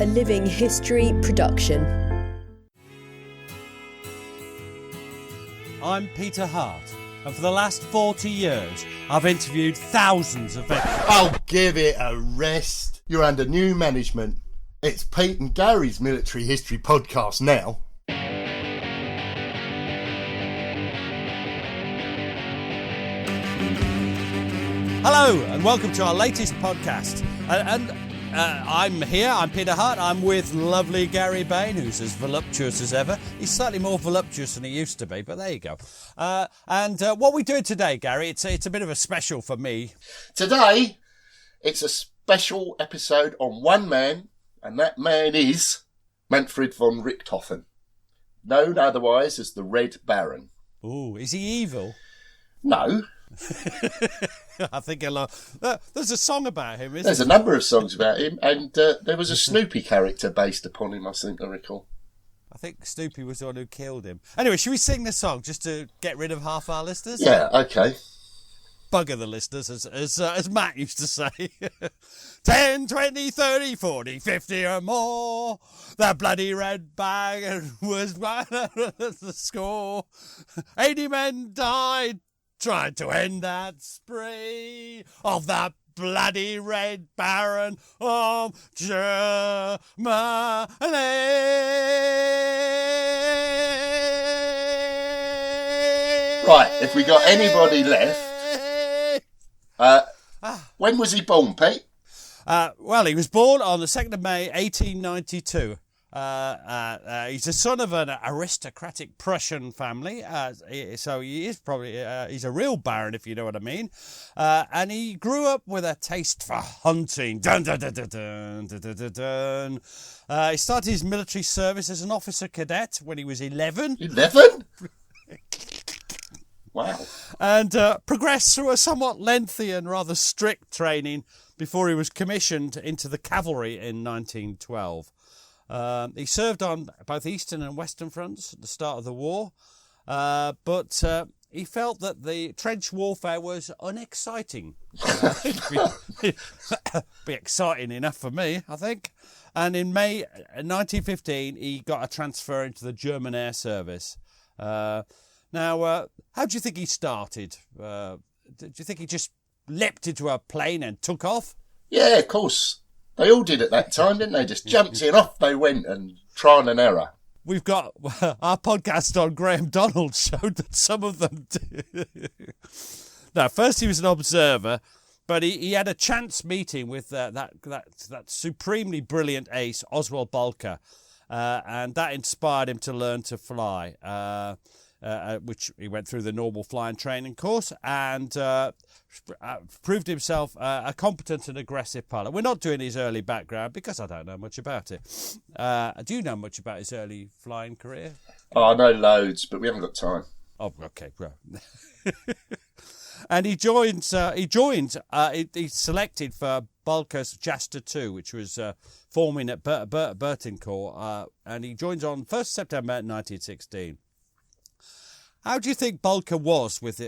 a Living History production. I'm Peter Hart, and for the last 40 years, I've interviewed thousands of veterans. Oh, give it a rest. You're under new management. It's Pete and Gary's Military History podcast now. Hello, and welcome to our latest podcast. I'm here, I'm Peter Hart, I'm with lovely Gary Bain, who's as voluptuous as ever. He's slightly more voluptuous than he used to be, but there you go. What we're doing today, Gary, it's a bit of a special for me. Today, it's a special episode on one man, and that man is Manfred von Richthofen, known otherwise as the Red Baron. Ooh, is he evil? No. I think there's a song about him, isn't There's there? a number of songs about him, and there was a Snoopy character based upon him, I recall. I think Snoopy was the one who killed him. Anyway, should we sing the song just to get rid of half our listeners? Yeah, okay. Bugger the listeners, as Matt used to say. 10, 20, 30, 40, 50 or more. That bloody red bag was the score. 80 men died trying to end that spree of that bloody Red Baron of Germany. Right, if we got anybody left, when was he born, Pete? Well, he was born on the 2nd of May, 1892. He's the son of an aristocratic Prussian family, so he is probably he's a real baron, if you know what I mean. And he grew up with a taste for hunting. Dun, dun, dun, dun, dun, dun, dun, dun, dun. He started his military service as an officer cadet when he was 11. 11? Wow. And progressed through a somewhat lengthy and rather strict training before he was commissioned into the cavalry in 1912. He served on both Eastern and Western fronts at the start of the war, but he felt that the trench warfare was unexciting. Be exciting enough for me, I think. And in May 1915, he got a transfer into the German Air Service. Now, how do you think he started? Do you think he just leapt into a plane and took off? Yeah, of course. They all did at that time, didn't they? Just jumped in, off they went, and trial and error. We've got our podcast on Graham Donald showed that some of them did. Now, first he was an observer, but he had a chance meeting with that supremely brilliant ace, Oswald Balker, and that inspired him to learn to fly, which he went through the normal flying training course and proved himself a competent and aggressive pilot. We're not doing his early background because I don't know much about it. Do you know much about his early flying career? Oh, I know loads, but we haven't got time. Oh, okay, well. And he's selected for Balker's Jester 2, which was forming at Bertincourt, and he joins on 1st September 1916. How do you think Balker was with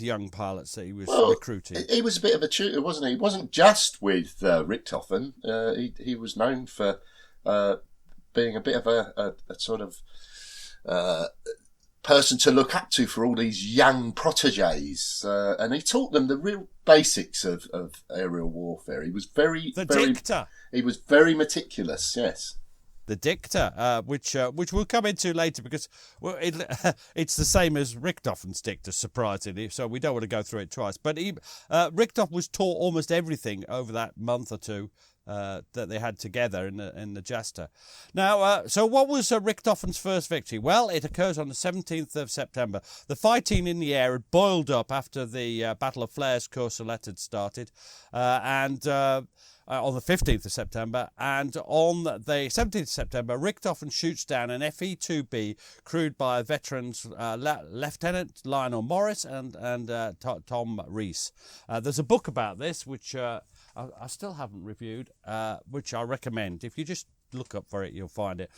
young pilots that he was recruiting? He was a bit of a tutor, wasn't he? He wasn't just with Richthofen. He was known for being a bit of a sort of person to look up to for all these young protégés. And he taught them the real basics of aerial warfare. He was dictator. He was very meticulous, yes. The dicta, which we'll come into later because it's the same as Richthofen's dicta, surprisingly, so we don't want to go through it twice. But Richthofen was taught almost everything over that month or two that they had together in the Jester. Now, so what was Richthofen's first victory? Well, it occurs on the 17th of September. The fighting in the air had boiled up after the Battle of Flares-Courcelette had started, on the 15th of September, and on the 17th of September, Richthofen shoots down an FE-2B crewed by veterans Lieutenant Lionel Morris and Tom Rees. There's a book about this, which I still haven't reviewed, which I recommend. If you just look up for it, you'll find it.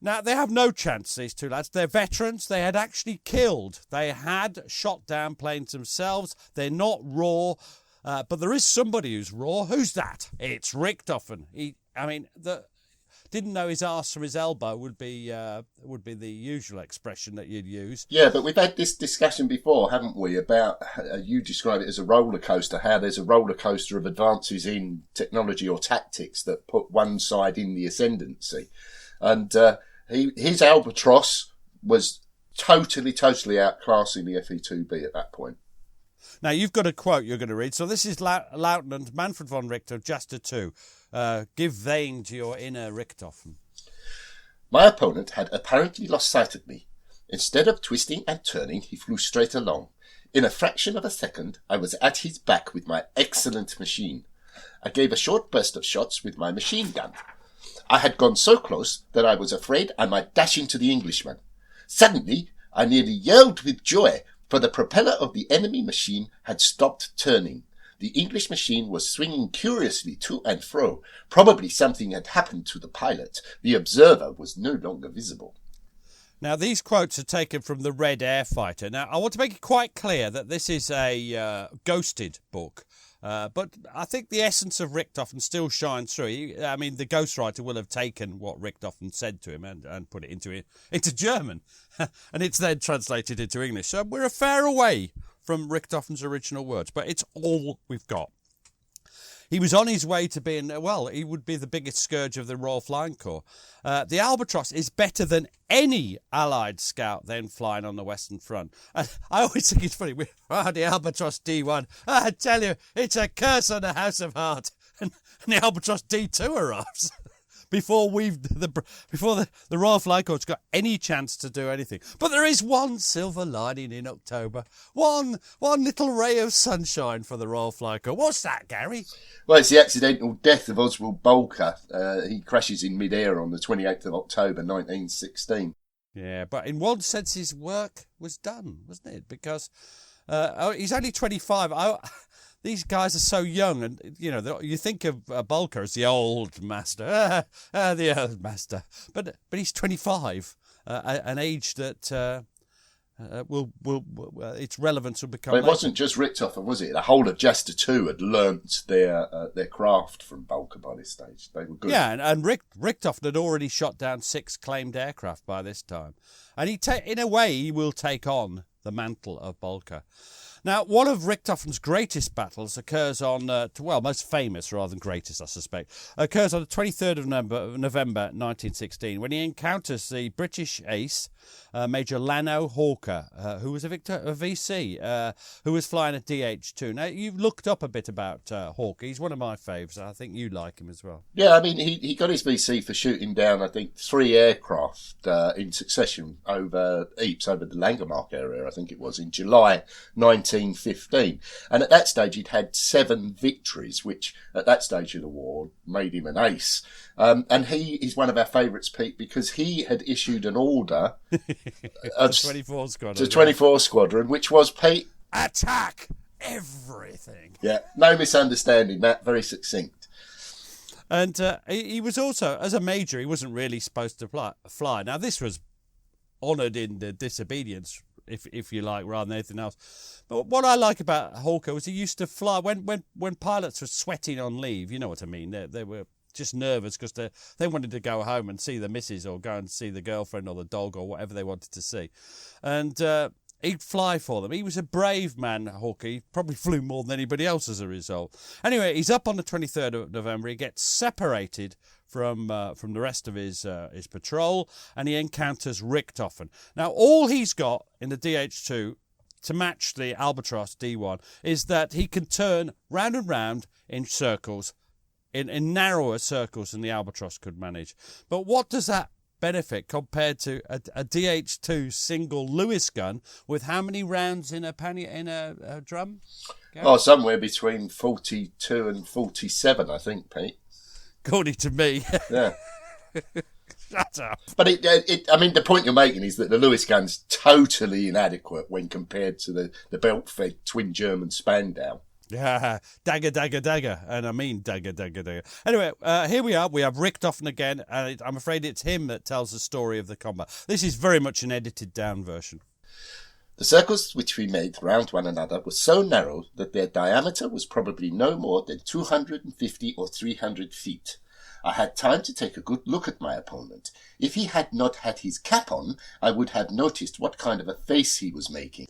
Now, they have no chance, these two lads. They're veterans. They had actually killed. They had shot down planes themselves. They're not raw. But there is somebody who's raw. Who's that? It's Richthofen. didn't know his arse from his elbow would be the usual expression that you'd use. Yeah, but we've had this discussion before, haven't we, about, you describe it as a roller coaster, how there's a roller coaster of advances in technology or tactics that put one side in the ascendancy. And his albatross was totally outclassing the FE2B at that point. Now, you've got a quote you're going to read. So this is Lieutenant Manfred von Richthofen, Chapter 2. Give vein to your inner Richthofen. My opponent had apparently lost sight of me. Instead of twisting and turning, he flew straight along. In a fraction of a second, I was at his back with my excellent machine. I gave a short burst of shots with my machine gun. I had gone so close that I was afraid I might dash into the Englishman. Suddenly, I nearly yelled with joy, for the propeller of the enemy machine had stopped turning. The English machine was swinging curiously to and fro. Probably something had happened to the pilot. The observer was no longer visible. Now, these quotes are taken from the Red Air Fighter. Now, I want to make it quite clear that this is a ghosted book. But I think the essence of Richthofen still shines through. I mean, the ghostwriter will have taken what Richthofen said to him and put it into German. And it's then translated into English. So we're a fair way from Richthofen's original words, but it's all we've got. He was on his way to being, well, he would be the biggest scourge of the Royal Flying Corps. The Albatross is better than any Allied scout then flying on the Western Front. And I always think it's funny, the Albatross D1, I tell you, it's a curse on the House of Hart. And the Albatross D2 arrives. Before the Royal Flying Corps got any chance to do anything. But there is one silver lining in October. One little ray of sunshine for the Royal Flying Corps. What's that, Gary? Well, it's the accidental death of Oswald Bolker. He crashes in mid-air on the 28th of October, 1916. Yeah, but in one sense his work was done, wasn't it? Because he's only 25. These guys are so young, and you think of Bolker as the old master, the old master. But he's 25, an age that its relevance will become. But it wasn't just Richthofen, was it? The whole of Chapter 2 had learnt their craft from Bolker by this stage. They were good. Yeah, and Richthofen had already shot down 6 claimed aircraft by this time, and in a way he will take on the mantle of Bolker. Now, one of Richthofen's greatest battles occurs on, most famous rather than greatest, I suspect, occurs on the 23rd of November 1916, when he encounters the British ace, Major Lano Hawker, who was a VC, who was flying a DH2. Now, you've looked up a bit about Hawker. He's one of my faves. I think you like him as well. Yeah, I mean, he got his VC for shooting down, I think, 3 aircraft in succession over Ypres, over the Langemarck area, I think it was, in July 1915. And at that stage, he'd had 7 victories, which at that stage of the war made him an ace. And he is one of our favourites, Pete, because he had issued an order to 24 Squadron. To 24 Squadron, which was, Pete, attack everything. Yeah, no misunderstanding that, very succinct. And he was also, as a major, he wasn't really supposed to fly. Now, this was honoured in the disobedience, if you like, rather than anything else. But what I like about Hawker was he used to fly when pilots were sweating on leave. You know what I mean? They were just nervous because they wanted to go home and see the missus or go and see the girlfriend or the dog or whatever they wanted to see. And he'd fly for them. He was a brave man, Hawker. He probably flew more than anybody else as a result. Anyway, he's up on the 23rd of November. He gets separated from the rest of his patrol, and he encounters Richthofen. Now, all he's got in the DH2 to match the Albatross D1 is that he can turn round and round in circles, in narrower circles than the Albatross could manage. But what does that benefit compared to a DH2 single Lewis gun with how many rounds in a drum? Gary? Oh, somewhere between 42 and 47, I think, Pete. According to me. Yeah. Shut up. But I mean, the point you're making is that the Lewis gun's totally inadequate when compared to the belt-fed twin German Spandau. Yeah, dagger, dagger, dagger. And I mean dagger, dagger, dagger. Anyway, here we are. We have Richthofen again, and I'm afraid it's him that tells the story of the combat. This is very much an edited-down version. The circles which we made round one another were so narrow that their diameter was probably no more than 250 or 300 feet. I had time to take a good look at my opponent. If he had not had his cap on, I would have noticed what kind of a face he was making.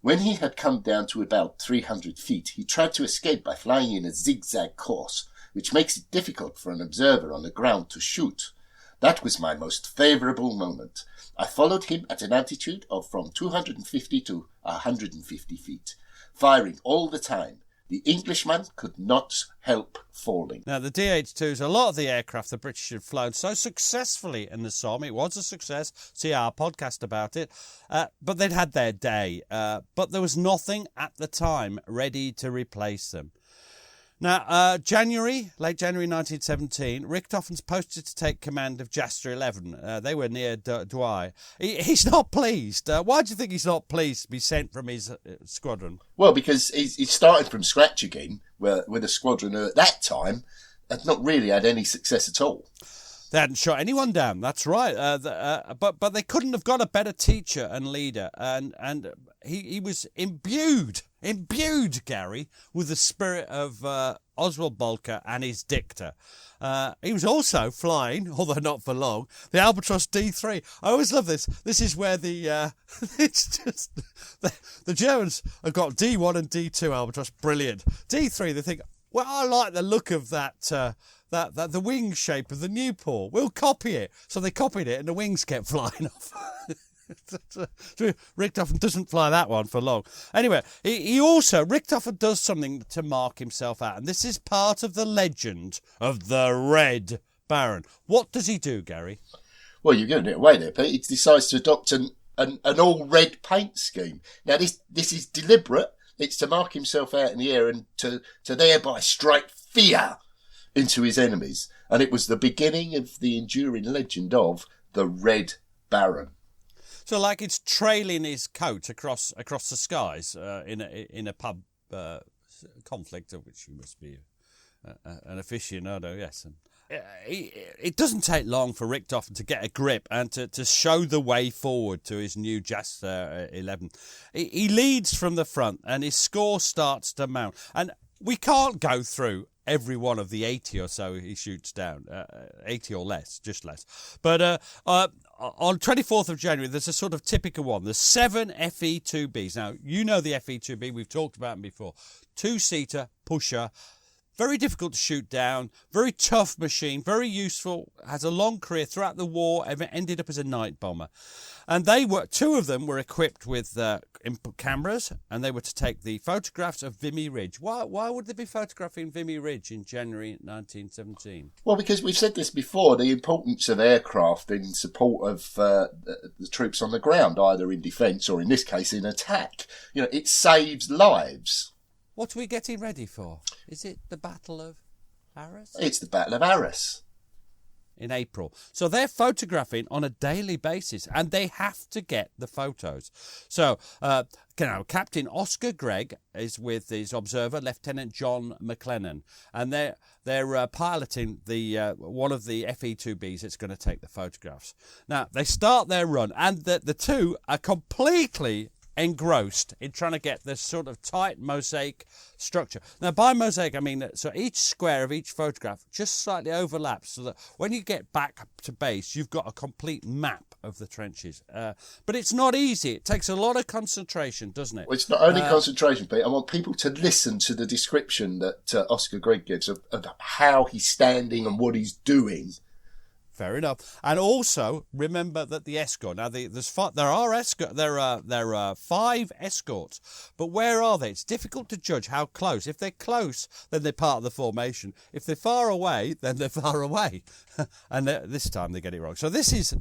When he had come down to about 300 feet, he tried to escape by flying in a zigzag course, which makes it difficult for an observer on the ground to shoot. That was my most favourable moment. I followed him at an altitude of from 250 to 150 feet, firing all the time. The Englishman could not help falling. Now, the DH-2s, a lot of the aircraft the British had flown so successfully in the Somme. It was a success. See our podcast about it. But they'd had their day. But there was nothing at the time ready to replace them. Now, late January 1917, Richthofen's posted to take command of Jester 11. They were near Douai. He's not pleased. Why do you think he's not pleased to be sent from his squadron? Well, because he's starting from scratch again, with a squadron who at that time had not really had any success at all. They hadn't shot anyone down, that's right. But they couldn't have got a better teacher and leader. And he was imbued, Gary, with the spirit of Oswald Bolker and his dicta. He was also flying, although not for long, the Albatros D3. I always love this. This is where it's just, the Germans have got D1 and D2 Albatros, brilliant. D3, they think, well, I like the look of that the wing shape of the Nieuport. We'll copy it. So they copied it and the wings kept flying off. Richthofen doesn't fly that one for long. Anyway, Richthofen does something to mark himself out. And this is part of the legend of the Red Baron. What does he do, Gary? Well, you're giving it away there, Pete. He decides to adopt an all-red paint scheme. Now, this is deliberate. It's to mark himself out in the air and to thereby strike fear into his enemies. And it was the beginning of the enduring legend of the Red Baron. So, like it's trailing his coat across the skies in a pub conflict, of which you must be an aficionado, yes. And it doesn't take long for Richthofen to get a grip and to show the way forward to his new Jester 11. He leads from the front and his score starts to mount. And we can't go through every one of the 80 or so he shoots down, 80 or less, just less. But on 24th of January, there's a sort of typical one. There's 7 FE-2Bs. Now, you know the FE-2B, we've talked about them before. Two-seater, pusher, very difficult to shoot down, very tough machine, very useful, has a long career throughout the war, ended up as a night bomber. And two of them were equipped with input cameras, and they were to take the photographs of Vimy Ridge. Why would they be photographing Vimy Ridge in January 1917? Well, because we've said this before, the importance of aircraft in support of the troops on the ground, either in defence or in this case in attack. You know, it saves lives. What are we getting ready for? Is it the Battle of Arras? It's the Battle of Arras. In April. So they're photographing on a daily basis and they have to get the photos. So, Captain Oscar Gregg is with his observer, Lieutenant John McLachlan, and they're piloting the one of the FE-2Bs that's going to take the photographs. Now, they start their run and the two are completely engrossed in trying to get this sort of tight mosaic structure. Now, by mosaic, I mean so each square of each photograph just slightly overlaps so that when you get back to base, you've got a complete map of the trenches. But it's not easy. It takes a lot of concentration, doesn't it? Well, it's not only concentration, but I want people to listen to the description that Oscar Gregg gives of how he's standing and what he's doing. Fair enough. And also remember that the escort. Now there are 5 escorts, but where are they? It's difficult to judge how close. If they're close, then they're part of the formation. If they're far away, then they're far away. And this time they get it wrong. So listen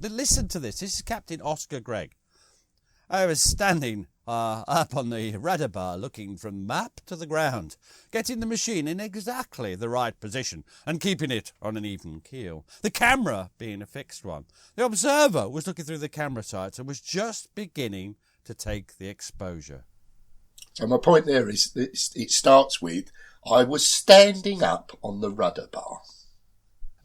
to this. This is Captain Oscar Gregg. I was standing up on the radar bar looking from map to the ground, getting the machine in exactly the right position and keeping it on an even keel, the camera being a fixed one. The observer was looking through the camera sights and was just beginning to take the exposure. So my point there is it starts with, I was standing up on the rudder bar.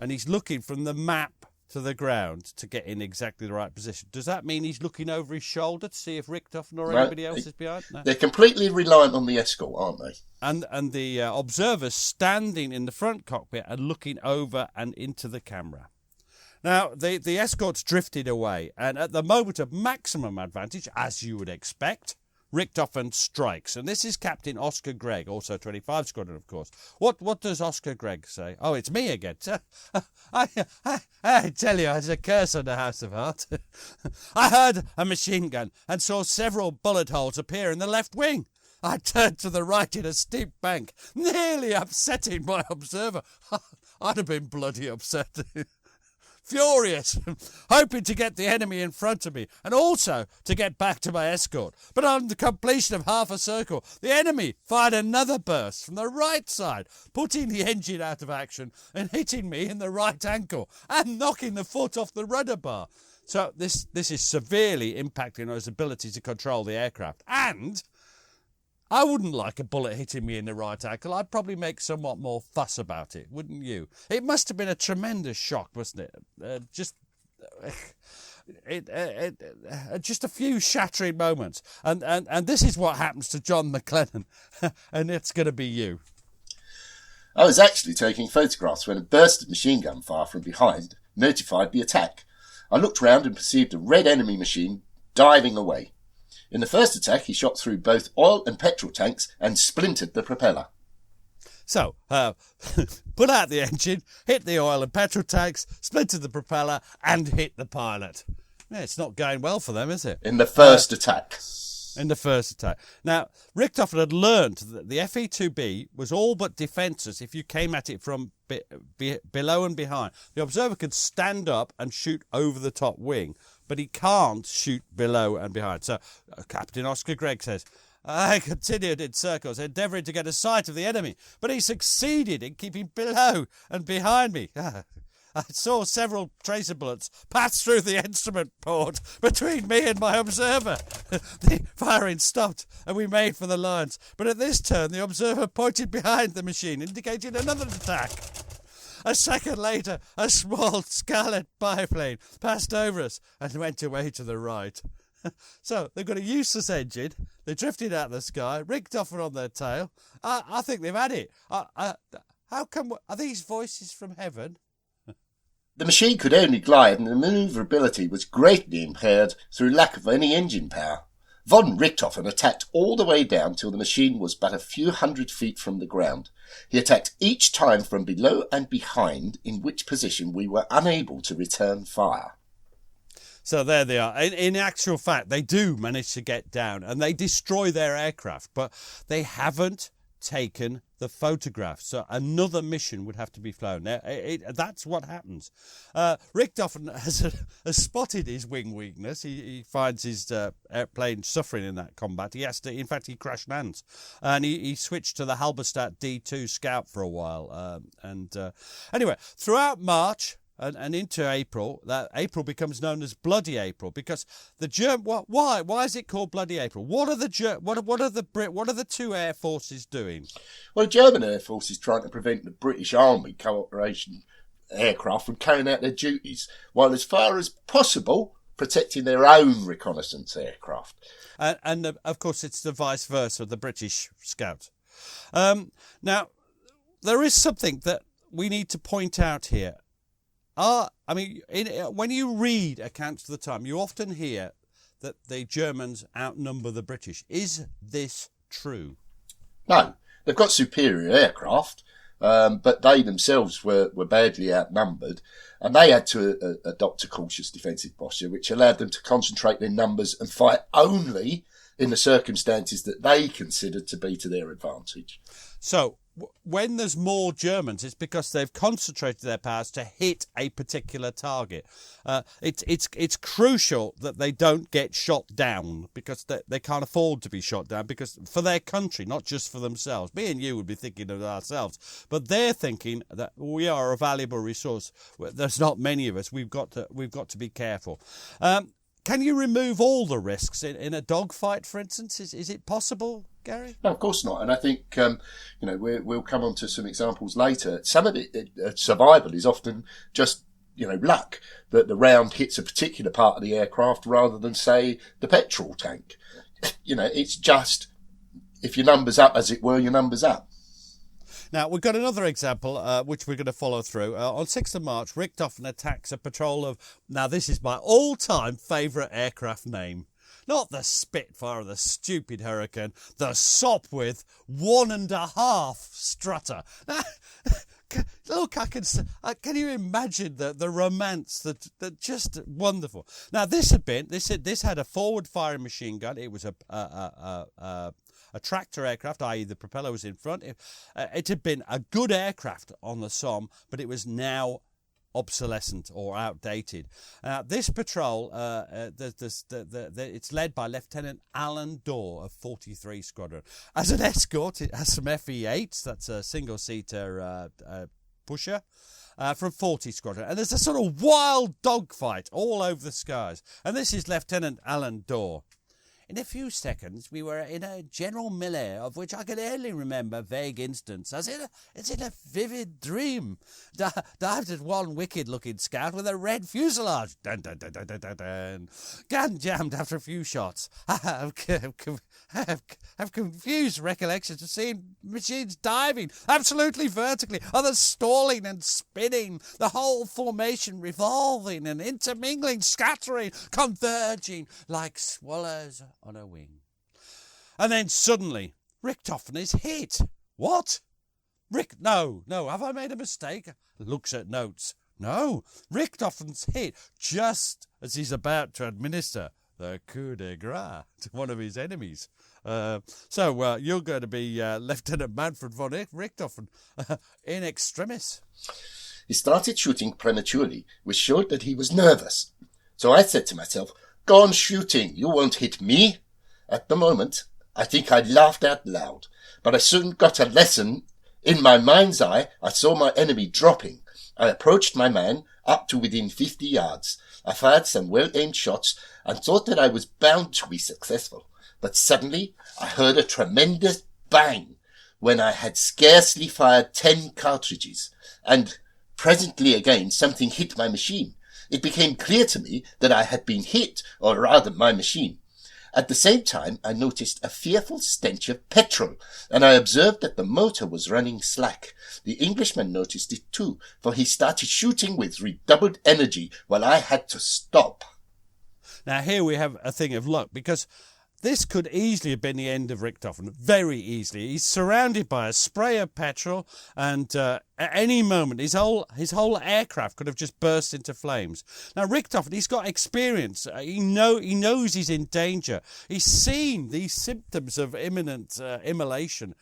And he's looking from the map to the ground to get in exactly the right position. Does that mean he's looking over his shoulder to see if Richthofen or anybody else is behind? No. They're completely reliant on the escort, aren't they? And the observers standing in the front cockpit and looking over and into the camera. Now, the escort's drifted away, and at the moment of maximum advantage, as you would expect, Richthofen strikes. And this is Captain Oscar Gregg, also 25 Squadron, of course. What does Oscar Gregg say? Oh, it's me again. I tell you, it's a curse on the House of Hart. I heard a machine gun and saw several bullet holes appear in the left wing. I turned to the right in a steep bank, nearly upsetting my observer. I'd have been bloody upset. Furious, hoping to get the enemy in front of me and also to get back to my escort. But on the completion of half a circle, the enemy fired another burst from the right side, putting the engine out of action and hitting me in the right ankle and knocking the foot off the rudder bar. So this is severely impacting on his ability to control the aircraft. And I wouldn't like a bullet hitting me in the right ankle. I'd probably make somewhat more fuss about it, wouldn't you? It must have been a tremendous shock, wasn't it? Just a few shattering moments. And this is what happens to John McLachlan, and it's going to be you. I was actually taking photographs when a burst of machine gun fire from behind notified the attack. I looked round and perceived a red enemy machine diving away. In the first attack, he shot through both oil and petrol tanks and splintered the propeller. So, put out the engine, hit the oil and petrol tanks, splintered the propeller, and hit the pilot. Yeah, it's not going well for them, is it? In the first attack. In the first attack. Now, Richthofen had learned that the FE-2B was all but defenceless if you came at it from below and behind. The observer could stand up and shoot over the top wing, but he can't shoot below and behind. So Captain Oscar Gregg says, I continued in circles, endeavouring to get a sight of the enemy, but he succeeded in keeping below and behind me. I saw several tracer bullets pass through the instrument port between me and my observer. The firing stopped and we made for the lines. But at this turn, the observer pointed behind the machine, indicating another attack. A second later, a small scarlet biplane passed over us and went away to the right. So they've got a useless engine. They drifted out of the sky, Richthofen on their tail. I think they've had it. How come? Are these voices from heaven? The machine could only glide and the manoeuvrability was greatly impaired through lack of any engine power. Von Richthofen attacked all the way down till the machine was but a few hundred feet from the ground. He attacked each time from below and behind, in which position we were unable to return fire. So there they are. In actual fact, they do manage to get down and they destroy their aircraft, but they haven't taken the photograph. So another mission would have to be flown. That's what happens. Richthofen has spotted his wing weakness. He finds his airplane suffering in that combat. He crashed lands. And he switched to the Halberstadt D2 Scout for a while. Anyway, throughout March and into April, that April becomes known as Bloody April because the German. Why is it called Bloody April? What are the two air forces doing? Well, the German Air Force is trying to prevent the British Army cooperation aircraft from carrying out their duties, while as far as possible protecting their own reconnaissance aircraft. And of course, it's the vice versa, the British Scout. Now, there is something that we need to point out here. When you read accounts of the time, you often hear that the Germans outnumber the British. Is this true? No, they've got superior aircraft, but they themselves were badly outnumbered, and they had to adopt a cautious defensive posture, which allowed them to concentrate their numbers and fight only in the circumstances that they considered to be to their advantage. So, when there's more Germans, it's because they've concentrated their powers to hit a particular target. It's crucial that they don't get shot down because they can't afford to be shot down because for their country, not just for themselves. Me and you would be thinking of ourselves, but they're thinking that we are a valuable resource. There's not many of us. We've got to be careful. Can you remove all the risks in a dogfight, for instance? Is it possible, Gary? No, of course not. And I think, we'll come on to some examples later. Some of it, survival is often just luck that the round hits a particular part of the aircraft rather than, say, the petrol tank. It's just, if your number's up, as it were, your number's up. Now, we've got another example, which we're going to follow through. On 6th of March, Richthofen attacks a patrol of... Now, this is my all-time favourite aircraft name. Not the Spitfire or the stupid Hurricane. The Sopwith 1.5 strutter. Now, look, can you imagine the romance? That just wonderful. Now, this had a forward-firing machine gun. It was a tractor aircraft, i.e. the propeller was in front. It had been a good aircraft on the Somme, but it was now obsolescent or outdated. This patrol, it's led by Lieutenant Alan Dorr of 43 Squadron. As an escort, it has some FE-8s, that's a single-seater pusher, from 40 Squadron. And there's a sort of wild dogfight all over the skies. And this is Lieutenant Alan Dorr. In a few seconds, we were in a general melee of which I can only remember vague instants, as in a vivid dream. Dived at one wicked-looking scout with a red fuselage. Dun, dun, dun, dun, dun, dun, dun. Gun jammed after a few shots. I have confused recollections of seeing machines diving absolutely vertically, others stalling and spinning, the whole formation revolving and intermingling, scattering, converging like swallows on a wing. And then suddenly, Richthofen is hit. What? No, have I made a mistake? Looks at notes. No, Richthofen's hit just as he's about to administer the coup de grace to one of his enemies. So you're going to be Lieutenant Manfred von Richthofen in extremis. He started shooting prematurely, which showed that he was nervous. So I said to myself, "Go on shooting, you won't hit me." At the moment, I think I laughed out loud, but I soon got a lesson. In my mind's eye, I saw my enemy dropping. I approached my man up to within 50 yards. I fired some well-aimed shots and thought that I was bound to be successful. But suddenly, I heard a tremendous bang when I had scarcely fired 10 cartridges. And presently again, something hit my machine. It became clear to me that I had been hit, or rather my machine. At the same time, I noticed a fearful stench of petrol, and I observed that the motor was running slack. The Englishman noticed it too, for he started shooting with redoubled energy, while I had to stop. Now here we have a thing of luck, because this could easily have been the end of Richthofen, very easily. He's surrounded by a spray of petrol, and at any moment his whole aircraft could have just burst into flames. Now Richthofen, he's got experience. He knows he's in danger. He's seen these symptoms of imminent immolation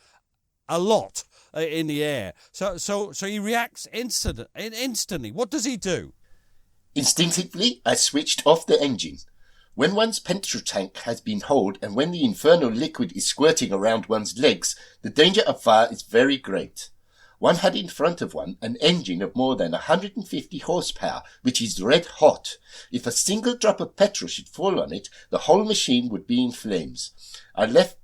a lot in the air. So he reacts instantly. What does he do? Instinctively, I switched off the engine. When one's petrol tank has been holed and when the infernal liquid is squirting around one's legs, the danger of fire is very great. One had in front of one an engine of more than 150 horsepower, which is red hot. If a single drop of petrol should fall on it, the whole machine would be in flames. I left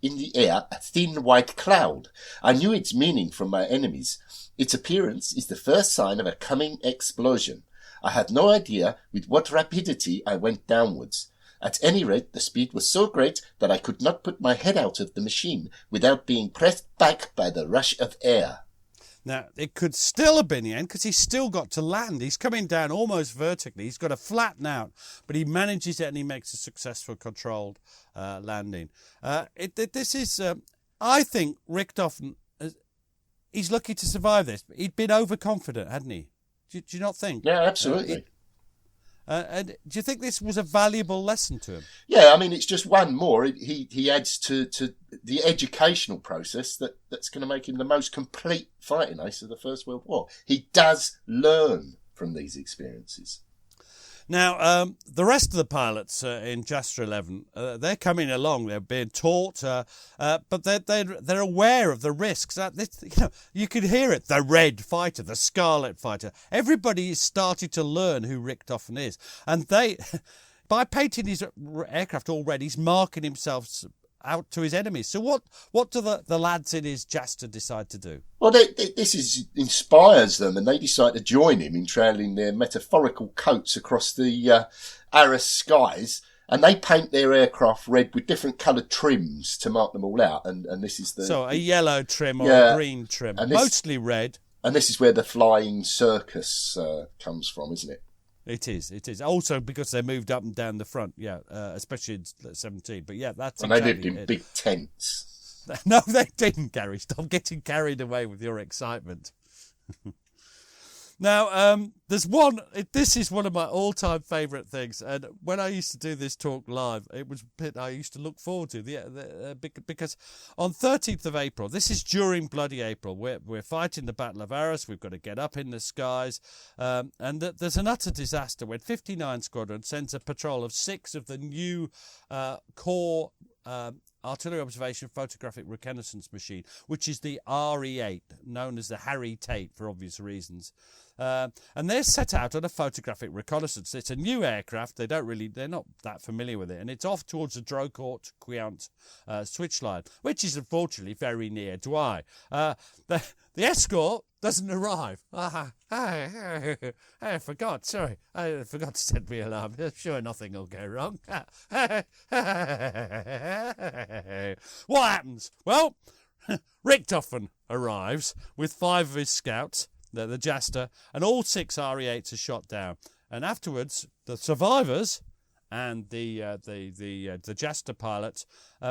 in the air a thin white cloud. I knew its meaning from my enemies. Its appearance is the first sign of a coming explosion. I had no idea with what rapidity I went downwards. At any rate, the speed was so great that I could not put my head out of the machine without being pressed back by the rush of air. Now, it could still have been the end, because he's still got to land. He's coming down almost vertically. He's got to flatten out, but he manages it and he makes a successful controlled landing. This is, I think, Richthofen, he's lucky to survive this. He'd been overconfident, hadn't he? Do you not think? Yeah, absolutely. And do you think this was a valuable lesson to him? Yeah, I mean, it's just one more. He adds to the educational process that's going to make him the most complete fighting ace of the First World War. He does learn from these experiences. Now, the rest of the pilots in Jastra 11, they're coming along. They're being taught, but they're aware of the risks. You could hear it. The Red Fighter, the Scarlet Fighter. Everybody is starting to learn who Richthofen is, and by painting his aircraft already, he's marking himself out to his enemies. So what do the lads in his Jaster decide to do? Well, this inspires them, and they decide to join him in trailing their metaphorical coats across the Aris skies, and they paint their aircraft red with different coloured trims to mark them all out. And this is a yellow trim or a green trim, and mostly red. And this is where the flying circus comes from, isn't it? It is. Also because they moved up and down the front, especially in 17. But that's and exactly they lived in big tents. No, they didn't, Gary. Stop getting carried away with your excitement. Now, there's one. This is one of my all-time favourite things, and when I used to do this talk live, it was a bit I used to look forward to. Because on 13th of April, this is during Bloody April. We're fighting the Battle of Arras. We've got to get up in the skies, and there's an utter disaster when 59 Squadron sends a patrol of 6 of the new Corps artillery observation photographic reconnaissance machine, which is the RE-8, known as the Harry Tate for obvious reasons. And they're set out on a photographic reconnaissance. It's a new aircraft. They're not that familiar with it. And it's off towards the Drocourt-Queant switch line, which is unfortunately very near Douai. The escort doesn't arrive. I forgot. Sorry. I forgot to set the alarm. Sure, nothing will go wrong. What happens? Well, Richthofen arrives with 5 of his scouts, the Jaster, and all 6 RE-8s are shot down. And afterwards, the survivors and the Jaster pilots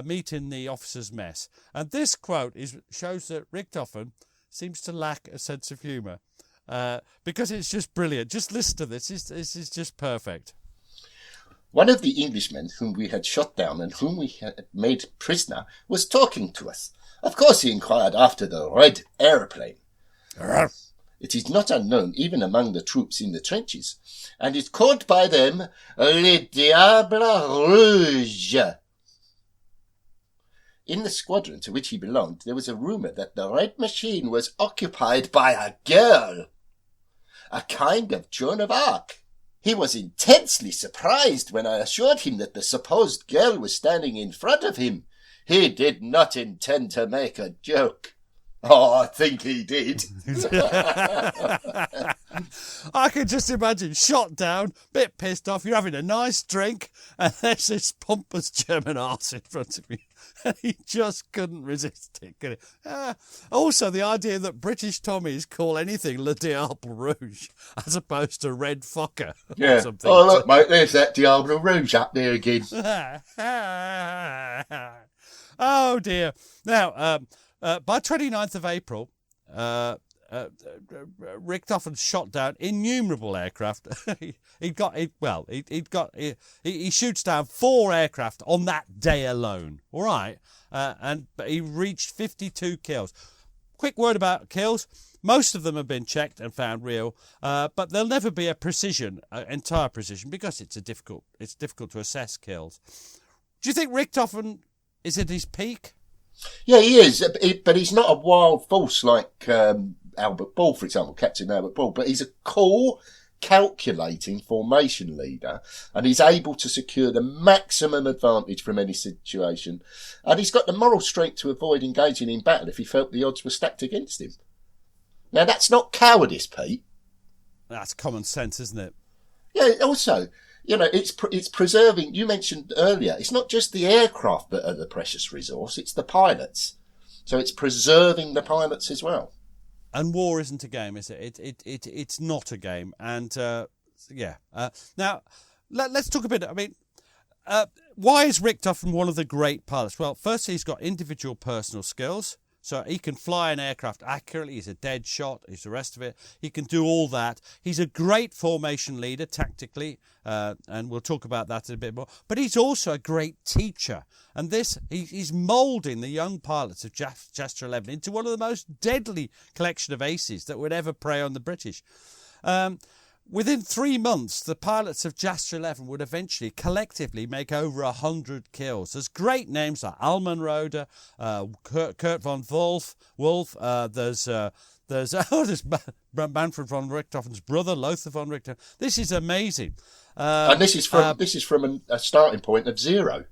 meet in the officers' mess. And this quote shows that Richthofen seems to lack a sense of humour, because it's just brilliant. Just listen to this. This is just perfect. One of the Englishmen whom we had shot down and whom we had made prisoner was talking to us. Of course he inquired after the red aeroplane. It is not unknown even among the troops in the trenches, and is called by them Le Diable Rouge. In the squadron to which he belonged, there was a rumour that the red machine was occupied by a girl, a kind of Joan of Arc. He was intensely surprised when I assured him that the supposed girl was standing in front of him. He did not intend to make a joke. Oh, I think he did. I can just imagine, shot down, bit pissed off, you're having a nice drink, and there's this pompous German arse in front of you. And he just couldn't resist it, could he? Also, the idea that British Tommies call anything Le Diable Rouge as opposed to Red Fokker. Yeah. Or something. Oh, look, mate, there's that Diable Rouge up there again. Oh, dear. Now, by 29th of April, Richthofen shot down innumerable aircraft. He shoots down 4 aircraft on that day alone. All right, but he reached 52 kills. Quick word about kills. Most of them have been checked and found real, but there'll never be a entire precision, because it's difficult to assess kills. Do you think Richthofen is at his peak? Yeah, he is, but he's not a wild force like Albert Ball, for example, Captain Albert Ball, but he's a cool, calculating formation leader, and he's able to secure the maximum advantage from any situation, and he's got the moral strength to avoid engaging in battle if he felt the odds were stacked against him. Now, that's not cowardice, Pete. That's common sense, isn't it? Yeah, also, you know, it's preserving. You mentioned earlier, it's not just the aircraft that are the precious resource, it's the pilots. So it's preserving the pilots as well. And war isn't a game, is it? It's not a game. And now let's talk a bit. I mean, why is Richthofen one of the great pilots? Well, firstly, he's got individual personal skills. So he can fly an aircraft accurately. He's a dead shot. He's the rest of it. He can do all that. He's a great formation leader tactically, and we'll talk about that a bit more. But he's also a great teacher. And he's moulding the young pilots of Jaster 11 into one of the most deadly collection of aces that would ever prey on the British. Within 3 months, the pilots of Jaster 11 would eventually collectively make over 100 kills. There's great names like Almenrode, Kurt von Wolf. There's Manfred von Richthofen's brother, Lothar von Richthofen. This is amazing. And this is from a starting point of 0.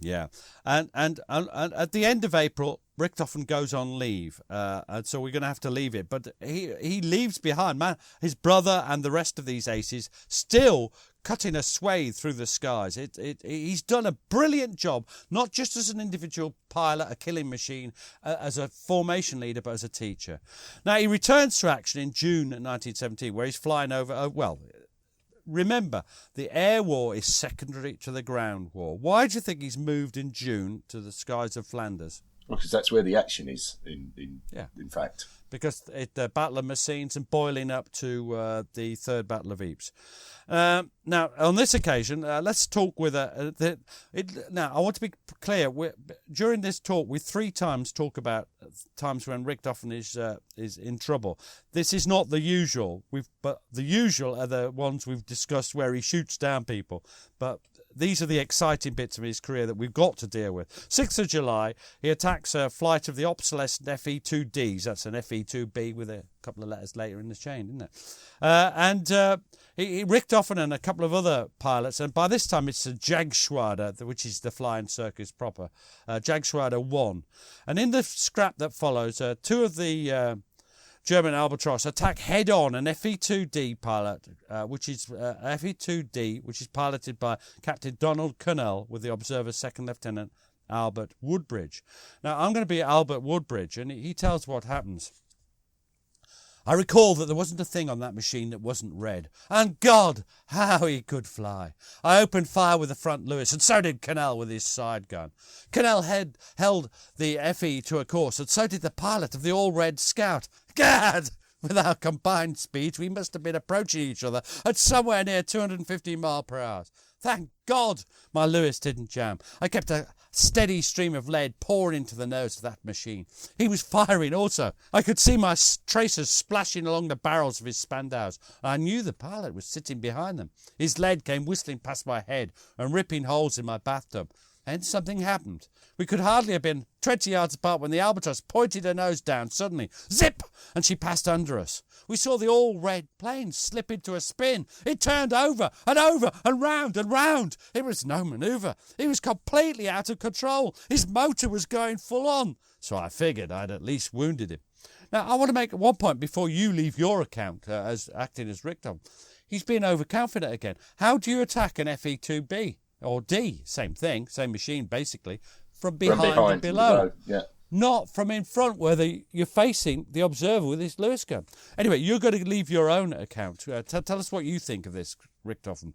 Yeah, and at the end of April, Richthofen goes on leave, and so we're going to have to leave it. But he leaves behind his brother and the rest of these aces still cutting a swathe through the skies. He's done a brilliant job, not just as an individual pilot, a killing machine, as a formation leader, but as a teacher. Now he returns to action in June 1917, where he's flying over. Remember, the air war is secondary to the ground war. Why do you think he's moved in June to the skies of Flanders? Well, because that's where the action is, in fact. Because the Battle of Messines and boiling up to the Third Battle of Ypres. Now, on this occasion, let's talk with now, I want to be clear. During this talk, we 3 times talk about times when Richthofen is in trouble. This is not the usual. But the usual are the ones we've discussed where he shoots down people. But these are the exciting bits of his career that we've got to deal with. 6th of July, he attacks a flight of the obsolescent FE-2Ds. That's an FE-2B with a couple of letters later in the chain, isn't it? Richthofen and a couple of other pilots, and by this time it's a Jagdschwader, which is the flying circus proper, Jagdschwader 1. And in the scrap that follows, 2 of the German Albatross attack head-on an FE-2D pilot, which is FE-2D, which is piloted by Captain Donald Cunnell with the Observer's Second Lieutenant Albert Woodbridge. Now, I'm going to be Albert Woodbridge, and he tells what happens. I recall that there wasn't a thing on that machine that wasn't red. And God, how he could fly. I opened fire with the front Lewis, and so did Cunnell with his side gun. Cunnell held the FE to a course, and so did the pilot of the all-red Scout. Gad! With our combined speeds, we must have been approaching each other at somewhere near 250 miles per hour. Thank God my Lewis didn't jam. I kept a steady stream of lead pouring into the nose of that machine. He was firing also. I could see my tracers splashing along the barrels of his Spandaus. I knew the pilot was sitting behind them. His lead came whistling past my head and ripping holes in my bathtub. And something happened. We could hardly have been 20 yards apart when the Albatross pointed her nose down suddenly. Zip! And she passed under us. We saw the all-red plane slip into a spin. It turned over and round and round. It was no manoeuvre. He was completely out of control. His motor was going full on. So I figured I'd at least wounded him. Now, I want to make one point before you leave your account as acting as Richthofen. He's being overconfident again. How do you attack an FE-2B? Or D, same thing, same machine basically, from behind and below. Yeah. Not from in front where you're facing the observer with his Lewis gun. Anyway, you're going to leave your own account. Tell us what you think of this, Richthofen.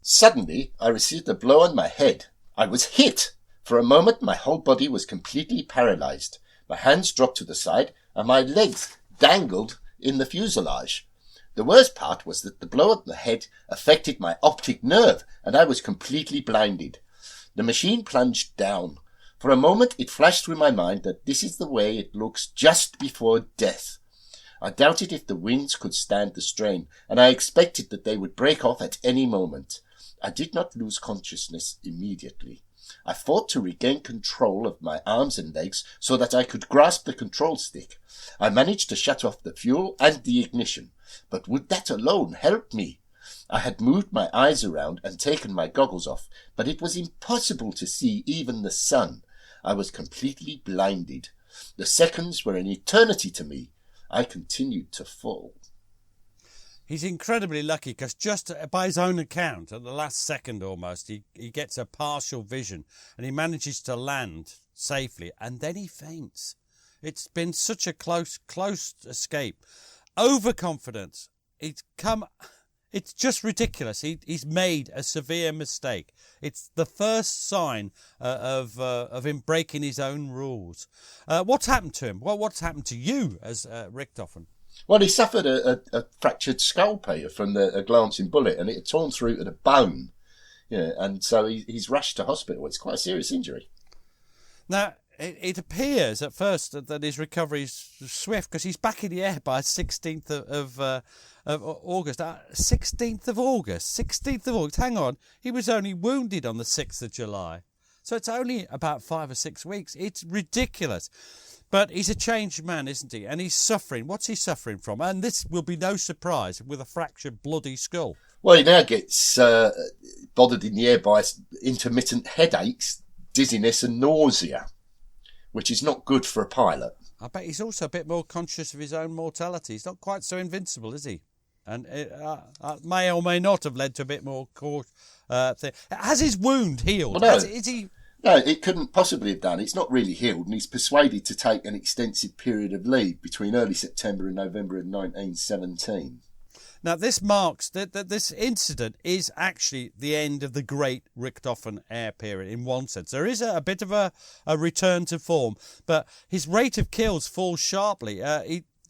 Suddenly, I received a blow on my head. I was hit. For a moment, my whole body was completely paralyzed. My hands dropped to the side, and my legs dangled in the fuselage. The worst part was that the blow on the head affected my optic nerve, and I was completely blinded. The machine plunged down. For a moment it flashed through my mind that this is the way it looks just before death. I doubted if the wings could stand the strain, and I expected that they would break off at any moment. I did not lose consciousness immediately. I fought to regain control of my arms and legs so that I could grasp the control stick. I managed to shut off the fuel and the ignition. But would that alone help me? I had moved my eyes around and taken my goggles off, but it was impossible to see even the sun. I was completely blinded. The seconds were an eternity to me. I continued to fall. He's incredibly lucky because just by his own account, at the last second almost, he gets a partial vision and he manages to land safely, and then he faints. It's been such a close escape. Overconfidence. It's just ridiculous. He's made a severe mistake. It's the first sign of him breaking his own rules. What's happened to him? Well, what's happened to you as Richthofen? Well, he suffered a fractured skull from a glancing bullet, and it had torn through to the bone. Yeah, and so he's rushed to hospital. It's quite a serious injury. Now, it appears at first that his recovery is swift because he's back in the air by 16th of August. 16th of August. Hang on. He was only wounded on the 6th of July. So it's only about 5 or 6 weeks. It's ridiculous. But he's a changed man, isn't he? And he's suffering. What's he suffering from? And this will be no surprise with a fractured, bloody skull. Well, he now gets bothered in the air by intermittent headaches, dizziness and nausea, which is not good for a pilot. I bet he's also a bit more conscious of his own mortality. He's not quite so invincible, is he? And it may or may not have led to a bit more thing. Has his wound healed? Well, no. Is he... No, it couldn't possibly have done. It's not really healed, and he's persuaded to take an extensive period of leave between early September and November of 1917. Now, this marks that this incident is actually the end of the great Richthofen air period in one sense. There is a bit of a return to form, but his rate of kills falls sharply.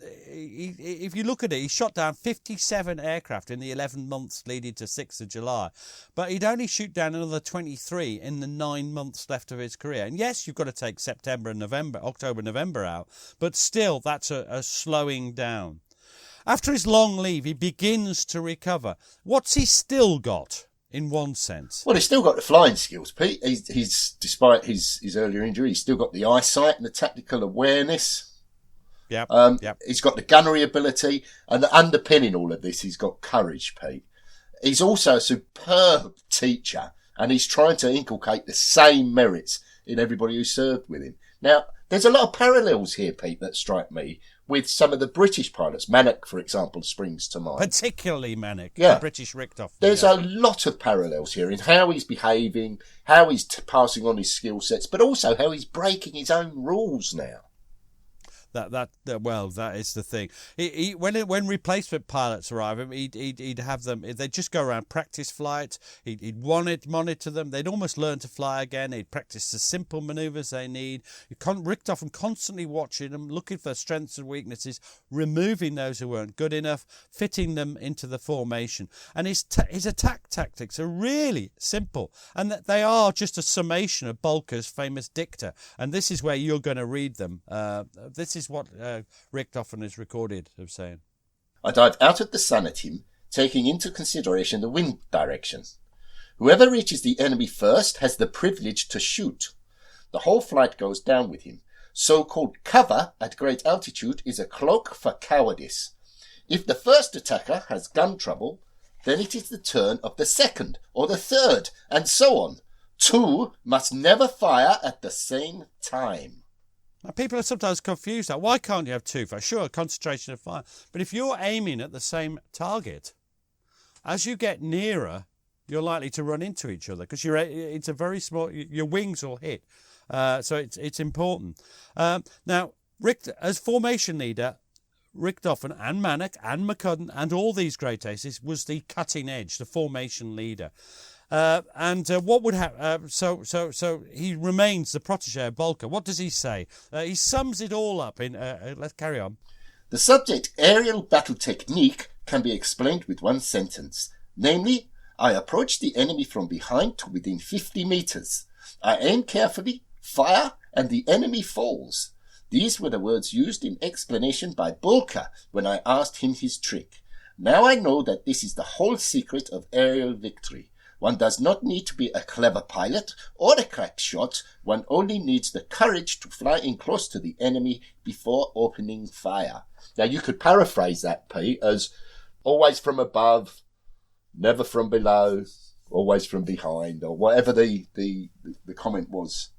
If you look at it, he shot down 57 aircraft in the 11 months leading to 6th of July. But he'd only shoot down another 23 in the 9 months left of his career. And yes, you've got to take October, November out. But still, that's a slowing down. After his long leave, he begins to recover. What's he still got, in one sense? Well, he's still got the flying skills, Pete. He's despite his earlier injury, he's still got the eyesight and the tactical awareness. Yep. He's got the gunnery ability, and underpinning all of this, he's got courage, Pete. He's also a superb teacher, and he's trying to inculcate the same merits in everybody who served with him. Now, there's a lot of parallels here, Pete, that strike me with some of the British pilots. Mannock, for example, springs to mind. Particularly Mannock, yeah. The British Richthofen. There's a lot of parallels here in how he's behaving, how he's passing on his skill sets, but also how he's breaking his own rules now. That is the thing. When replacement pilots arrive, he'd have them. They'd just go around practice flights. He'd monitor them. They'd almost learn to fly again. He'd practice the simple manoeuvres they need. Richthofen constantly watching them, looking for strengths and weaknesses, removing those who weren't good enough, fitting them into the formation. And his attack tactics are really simple, and that they are just a summation of Bolker's famous dicta. And this is where you're going to read them. This is what Richthofen is recorded of saying. I dive out of the sun at him, taking into consideration the wind direction. Whoever reaches the enemy first has the privilege to shoot. The whole flight goes down with him. So-called cover at great altitude is a cloak for cowardice. If the first attacker has gun trouble, then it is the turn of the second or the third, and so on. Two must never fire at the same time. Now, people are sometimes confused. Why can't you have two fires? Sure, concentration of fire. But if you're aiming at the same target, as you get nearer, you're likely to run into each other because it's a very small. Your wings will hit, so it's important. Now, as formation leader, Richthofen and Mannock and McCudden and all these great aces was the cutting edge, the formation leader. What would happen? So he remains the protégé of Bolker. What does he say? He sums it all up in. Let's carry on. The subject aerial battle technique can be explained with one sentence, namely, I approach the enemy from behind to within 50 meters. I aim carefully, fire, and the enemy falls. These were the words used in explanation by Bolker when I asked him his trick. Now I know that this is the whole secret of aerial victory. One does not need to be a clever pilot or a crack shot. One only needs the courage to fly in close to the enemy before opening fire. Now, you could paraphrase that, Pete, as always from above, never from below, always from behind, or whatever the comment was.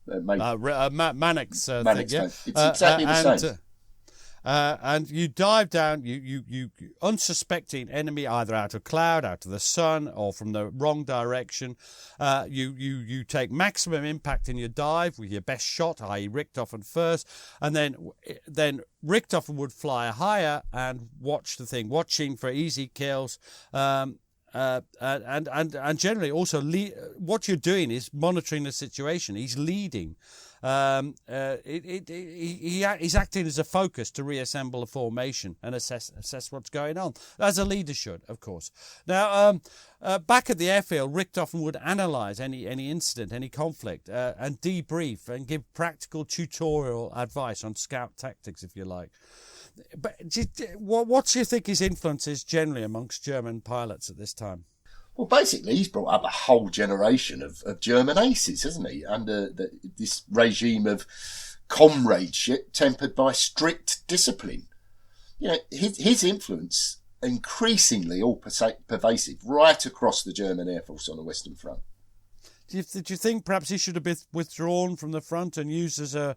Mannock's thing, yeah. It's exactly the same. And you dive down, you unsuspecting enemy either out of cloud, out of the sun, or from the wrong direction. You take maximum impact in your dive with your best shot, i.e. Richthofen first, and then Richthofen would fly higher and watch the thing, watching for easy kills. And generally also what you're doing is monitoring the situation. He's leading. He's acting as a focus to reassemble a formation and assess what's going on, as a leader should, of course. Now, back at the airfield, Richthofen would analyse any incident, any conflict, and debrief and give practical tutorial advice on scout tactics, if you like. But what do you think his influence is generally amongst German pilots at this time? Well, basically, he's brought up a whole generation of German aces, hasn't he? Under this regime of comradeship tempered by strict discipline. You know, his influence increasingly all pervasive right across the German Air Force on the Western Front. Did you think perhaps he should have been withdrawn from the front and used as a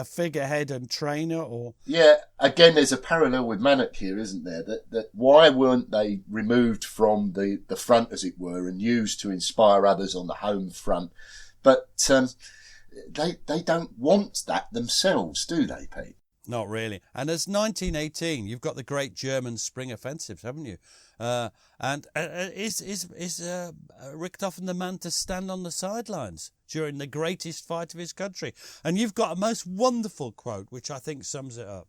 figurehead and trainer? Or yeah, again, there's a parallel with Mannock here, isn't there? That why weren't they removed from the front, as it were, and used to inspire others on the home front? But they don't want that themselves, do they, Pete? Not really. And as 1918, you've got the great German spring offensives, haven't you? Is Richthofen the man to stand on the sidelines during the greatest fight of his country? And you've got a most wonderful quote, which I think sums it up.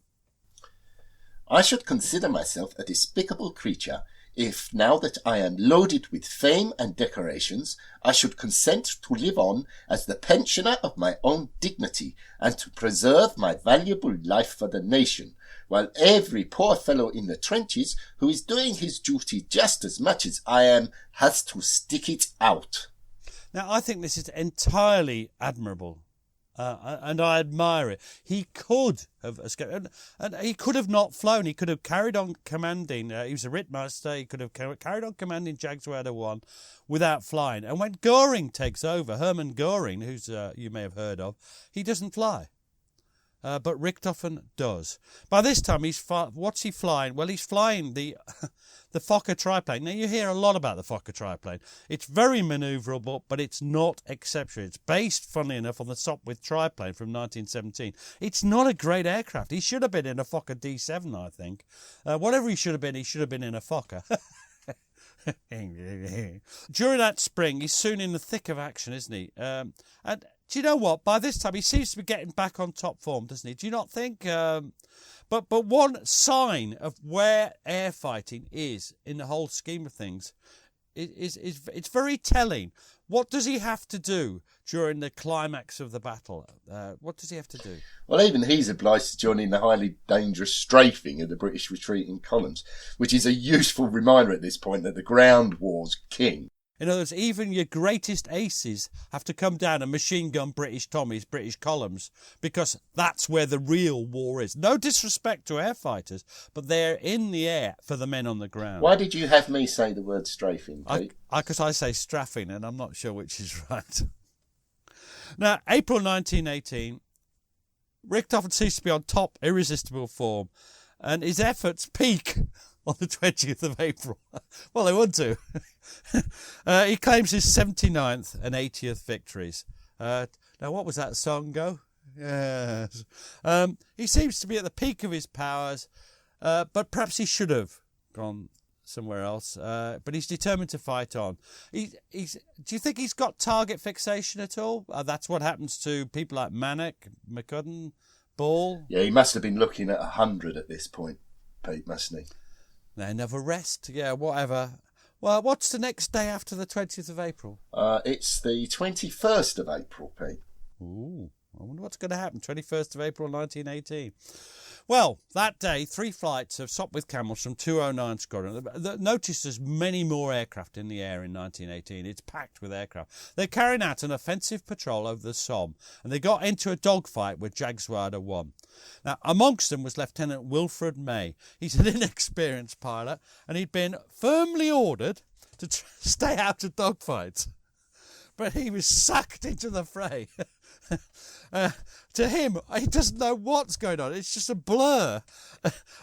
I should consider myself a despicable creature if, now that I am loaded with fame and decorations, I should consent to live on as the pensioner of my own dignity and to preserve my valuable life for the nation, while every poor fellow in the trenches who is doing his duty just as much as I am has to stick it out. Now, I think this is entirely admirable. And I admire it. He could have escaped, and he could have not flown. He could have carried on commanding. He was a Rittmeister. He could have carried on commanding Jagswerder 1 without flying. And when Göring takes over, Hermann Göring, who's you may have heard of, he doesn't fly. But Richthofen does. By this time, what's he flying? Well, he's flying the Fokker triplane. Now, you hear a lot about the Fokker triplane. It's very manoeuvrable, but it's not exceptional. It's based, funnily enough, on the Sopwith triplane from 1917. It's not a great aircraft. He should have been in a Fokker D7, I think. Whatever he should have been in a Fokker. During that spring, he's soon in the thick of action, isn't he? And do you know what? By this time, he seems to be getting back on top form, doesn't he? Do you not think? But one sign of where air fighting is in the whole scheme of things is it's very telling. What does he have to do during the climax of the battle? What does he have to do? Well, even he's obliged to join in the highly dangerous strafing of the British retreating columns, which is a useful reminder at this point that the ground war's king. In other words, even your greatest aces have to come down and machine gun British Tommies, British columns, because that's where the real war is. No disrespect to air fighters, but they're in the air for the men on the ground. Why did you have me say the word strafing, Pete? Because I say straffing, and I'm not sure which is right. Now, April 1918, Richthofen ceased to be on top, irresistible form, and his efforts peak on the 20th of April. Well, they would do. He claims his 79th and 80th victories. Now, what was that song go? Yes. He seems to be at the peak of his powers, but perhaps he should have gone somewhere else. But he's determined to fight on. Do you think he's got target fixation at all? That's what happens to people like Mannock, McCudden, Ball. Yeah, he must have been looking at 100 at this point, Pete, mustn't he? They never rest. Yeah, whatever. Well, what's the next day after the 20th of April? It's the 21st of April, Pete. Ooh, I wonder what's going to happen. 21st of April 1918. Well, that day, 3 flights of Sopwith Camels from 209 Squadron. Notice there's many more aircraft in the air in 1918. It's packed with aircraft. They're carrying out an offensive patrol over the Somme, and they got into a dogfight with Jagswerder 1. Now, amongst them was Lieutenant Wilfred May. He's an inexperienced pilot, and he'd been firmly ordered to stay out of dogfights. But he was sucked into the fray. To him, he doesn't know what's going on. It's just a blur.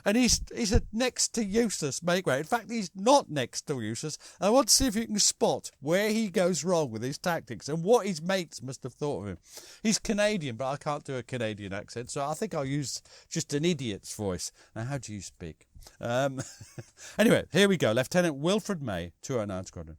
And he's a next to useless makeway. In fact, he's not next to useless. I want to see if you can spot where he goes wrong with his tactics and what his mates must have thought of him. He's Canadian, but I can't do a Canadian accent, so I think I'll use just an idiot's voice. Now, how do you speak? Anyway, here we go. Lieutenant Wilfred May, 209 Squadron.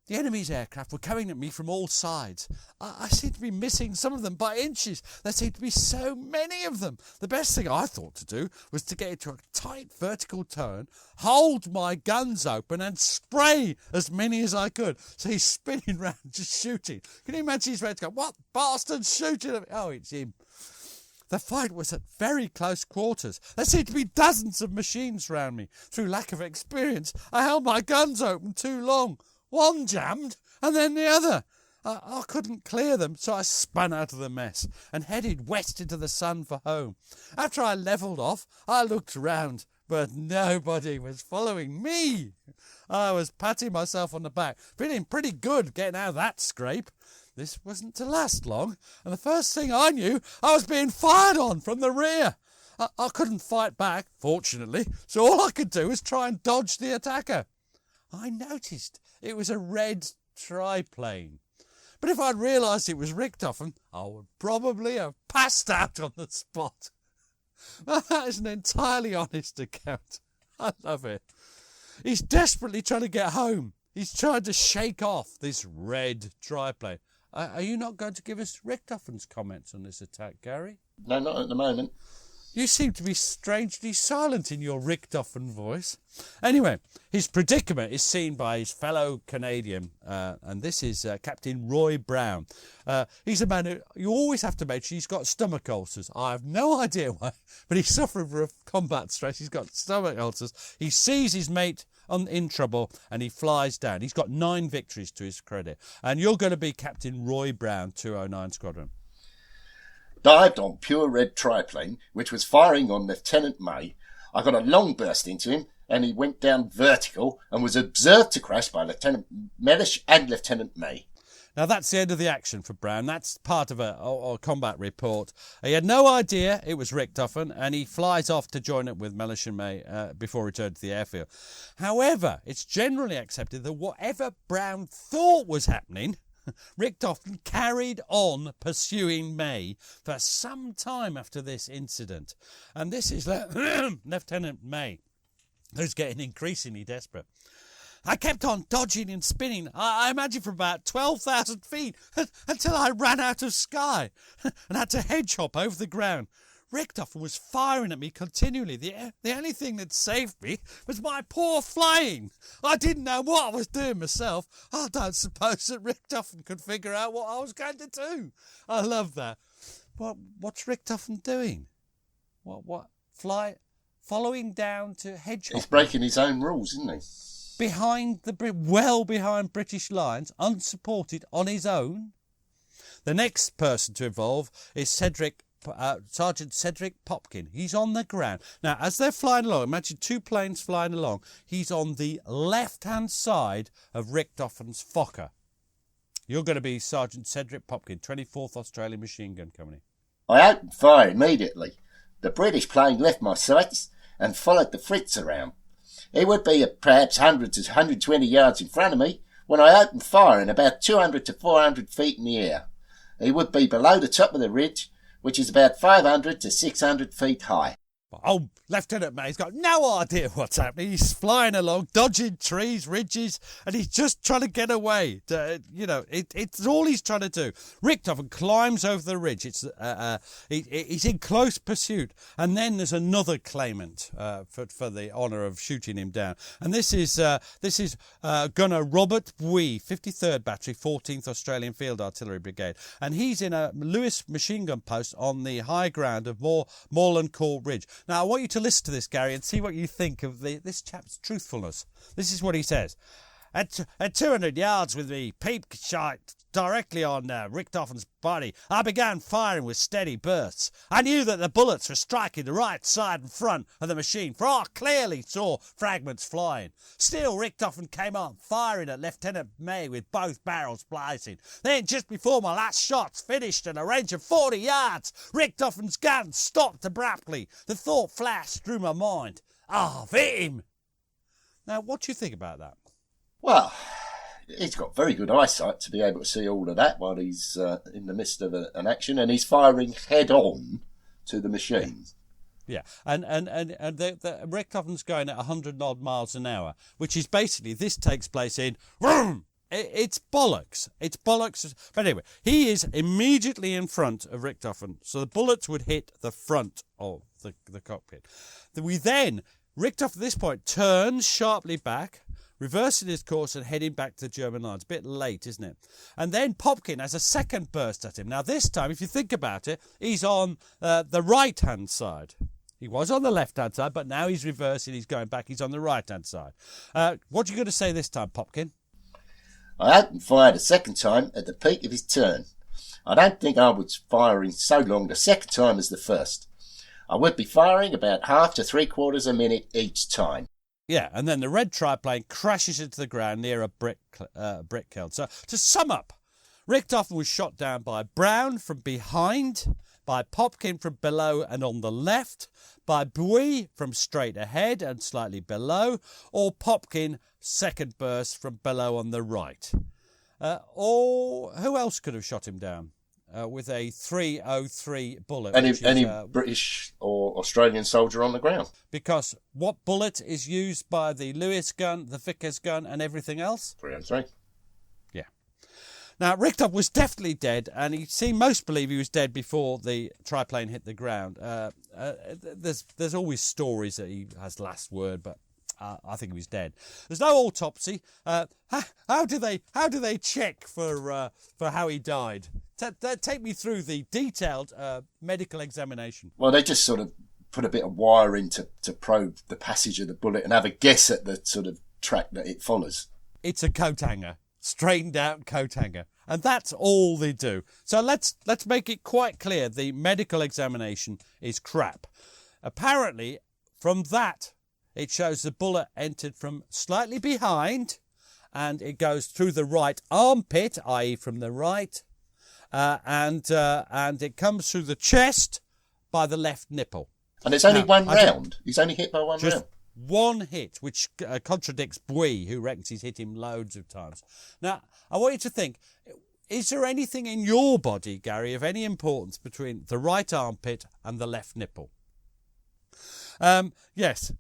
The enemy's aircraft were coming at me from all sides. I seemed to be missing some of them by inches. There seemed to be so many of them. The best thing I thought to do was to get into a tight vertical turn, hold my guns open and spray as many as I could. So he's spinning round, just shooting. Can you imagine his ready to go, what bastard's shooting at me? Oh, it's him. The fight was at very close quarters. There seemed to be dozens of machines round me. Through lack of experience, I held my guns open too long. One jammed, and then the other. I couldn't clear them, so I spun out of the mess and headed west into the sun for home. After I levelled off, I looked round. but nobody was following me. I was patting myself on the back, feeling pretty good getting out of that scrape. This wasn't to last long, and the first thing I knew, I was being fired on from the rear. I couldn't fight back, fortunately, so all I could do was try and dodge the attacker. I noticed it was a red triplane. But if I'd realised it was Richthofen, I would probably have passed out on the spot. That is an entirely honest account. I love it. He's desperately trying to get home. He's trying to shake off this red triplane. Are you not going to give us Richthofen's comments on this attack, Gary? No, not at the moment. You seem to be strangely silent in your Richthofen voice. Anyway, his predicament is seen by his fellow Canadian, and this is Captain Roy Brown. He's a man who you always have to mention he's got stomach ulcers. I have no idea why, but he's suffering from combat stress. He's got stomach ulcers. He sees his mate in trouble and he flies down. He's got 9 victories to his credit. And you're going to be Captain Roy Brown, 209 Squadron. Dived on pure red triplane, which was firing on Lieutenant May. I got a long burst into him, and he went down vertical and was observed to crash by Lieutenant Mellish and Lieutenant May. Now, that's the end of the action for Brown. That's part of a combat report. He had no idea it was Richthofen, and he flies off to join up with Mellish and May before returning to the airfield. However, it's generally accepted that whatever Brown thought was happening, Richthofen carried on pursuing May for some time after this incident. And this is Lieutenant May, who's getting increasingly desperate. I kept on dodging and spinning, I imagine for about 12,000 feet, until I ran out of sky and had to hedge hop over the ground. Richthofen was firing at me continually. The only thing that saved me was my poor flying. I didn't know what I was doing myself. I don't suppose that Richthofen could figure out what I was going to do. I love that. What's Richthofen doing? Following down to hedge hop? He's breaking his own rules, isn't he? Well behind British lines, unsupported on his own. The next person to evolve is Sergeant Cedric Popkin. He's on the ground. Now, as they're flying along, imagine 2 planes flying along, he's on the left-hand side of Richthofen's Fokker. You're going to be Sergeant Cedric Popkin, 24th Australian Machine Gun Company. I opened fire immediately. The British plane left my sights and followed the Fritz around. He would be perhaps 100 to 120 yards in front of me when I opened fire in about 200 to 400 feet in the air. He would be below the top of the ridge, which is about 500 to 600 feet high. Oh, Lieutenant May's got no idea what's happening. He's flying along, dodging trees, ridges, and he's just trying to get away. It's all he's trying to do. Richthofen climbs over the ridge. He's in close pursuit, and then there's another claimant for the honour of shooting him down. And this is Gunner Robert Wee, 53rd Battery, 14th Australian Field Artillery Brigade, and he's in a Lewis machine gun post on the high ground of Moreland Court Ridge. Now, I want you to listen to this, Gary, and see what you think of this chap's truthfulness. This is what he says. At 200 yards with the peep sight directly on Richthofen's body, I began firing with steady bursts. I knew that the bullets were striking the right side and front of the machine, for I clearly saw fragments flying. Still, Richthofen came on, firing at Lieutenant May with both barrels blazing. Then, just before my last shots finished at a range of 40 yards, Richthofen's gun stopped abruptly. The thought flashed through my mind, I've hit him. Now, what do you think about that? Well, he's got very good eyesight to be able to see all of that while he's in the midst of an action, and he's firing head on to the machine. Yeah, and the Richthofen's going at 100 odd miles an hour, which is basically, this takes place in vroom. It's bollocks. It's bollocks. But anyway, he is immediately in front of Richthofen, so the bullets would hit the front of the cockpit. Richthofen at this point turns sharply back, reversing his course and heading back to the German lines. A bit late, isn't it? And then Popkin has a second burst at him. Now, this time, if you think about it, he's on the right-hand side. He was on the left-hand side, but now he's reversing. He's going back. He's on the right-hand side. What are you going to say this time, Popkin? I opened fire the second time at the peak of his turn. I don't think I was firing so long the second time as the first. I would be firing about half to 3/4 a minute each time. Yeah, and then the red triplane crashes into the ground near a brick kiln. So, to sum up, Richthofen was shot down by Brown from behind, by Popkin from below and on the left, by Bui from straight ahead and slightly below, or Popkin second burst from below on the right. Or who else could have shot him down with a 303 bullet? Any British or Australian soldier on the ground. Because what bullet is used by the Lewis gun, the Vickers gun and everything else? 303. Yeah. Now, Richthofen was definitely dead, and most believe he was dead before the triplane hit the ground. There's always stories that he has last word, but I think he was dead. There's no autopsy. How do they check for how he died? Take me through the detailed medical examination. Well, they just sort of put a bit of wire in to probe the passage of the bullet and have a guess at the sort of track that it follows. It's a coat hanger, straightened out coat hanger, and that's all they do. So let's make it quite clear: the medical examination is crap. Apparently, from that, it shows the bullet entered from slightly behind, and it goes through the right armpit, i.e. from the right, and it comes through the chest by the left nipple. And it's only one round. He's only hit by one round. One hit, which contradicts Bui, who reckons he's hit him loads of times. Now, I want you to think, is there anything in your body, Gary, of any importance between the right armpit and the left nipple? Yes,